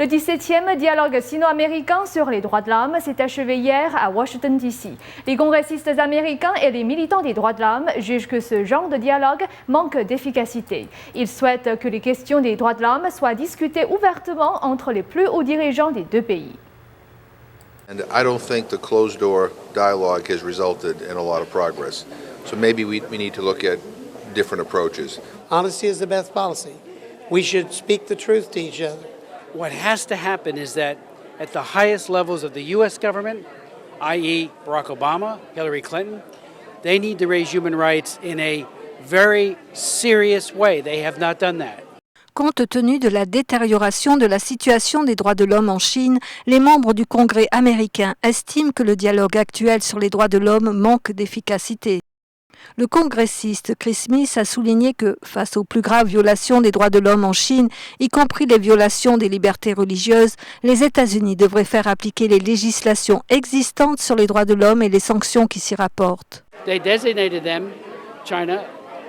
Le 17e dialogue sino-américain sur les droits de l'homme s'est achevé hier à Washington, D.C. Les congressistes américains et les militants des droits de l'homme jugent que ce genre de dialogue manque d'efficacité. Ils souhaitent que les questions des droits de l'homme soient discutées ouvertement entre les plus hauts dirigeants des deux pays. And I don't think the closed-door dialogue has resulted in a lot of progress. So maybe we need to look at different approaches. Honesty is the best policy. We should speak the truth to each other. What has to happen is that at the highest levels of the U.S. government, i.e. Barack Obama, Hillary Clinton, they need to raise human rights in a very serious way. They have not done that. Compte tenu de la détérioration de la situation des droits de l'homme en Chine, les membres du Congrès américain estiment que le dialogue actuel sur les droits de l'homme manque d'efficacité. Le congressiste Chris Smith a souligné que, face aux plus graves violations des droits de l'homme en Chine, y compris les violations des libertés religieuses, les États-Unis devraient faire appliquer les législations existantes sur les droits de l'homme et les sanctions qui s'y rapportent. They designated them, China,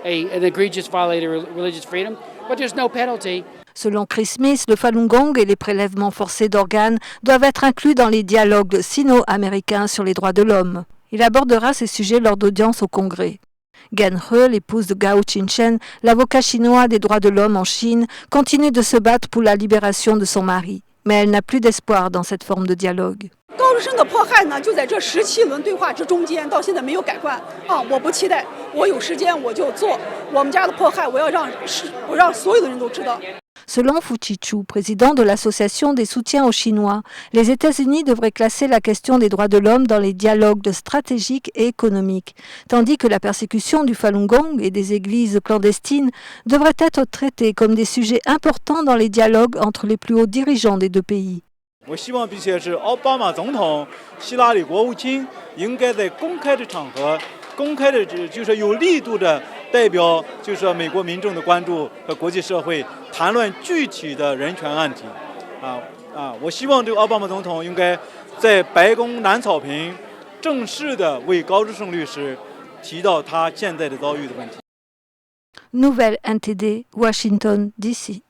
an egregious violator of religious freedom, but there's no penalty. Selon Chris Smith, le Falun Gong et les prélèvements forcés d'organes doivent être inclus dans les dialogues sino-américains sur les droits de l'homme. Il abordera ces sujets lors d'audience au Congrès. Gan He, l'épouse de Gao Qingchen, l'avocat chinois des droits de l'homme en Chine, continue de se battre pour la libération de son mari. Mais elle n'a plus d'espoir dans cette forme de dialogue. 高志胜的迫害呢，就在这17轮对话之中间，到现在没有改观啊！我不期待，我有时间我就做。我们家的迫害，我让所有的人都知道。 Selon Fu Chichu, président de l'Association des soutiens aux Chinois, les États-Unis devraient classer la question des droits de l'homme dans les dialogues stratégiques et économiques, tandis que la persécution du Falun Gong et des églises clandestines devrait être traitée comme des sujets importants dans les dialogues entre les plus hauts dirigeants des deux pays. 我希望并且是奥巴马总统、希拉里国务卿应该在公开的场合、公开的就是有力度的代表，就是美国民众的关注和国际社会谈论具体的人权案题。我希望这个奥巴马总统应该在白宫南草坪正式的为高志胜律师提到他现在的遭遇的问题。Nouvelle NTD, Washington, D.C.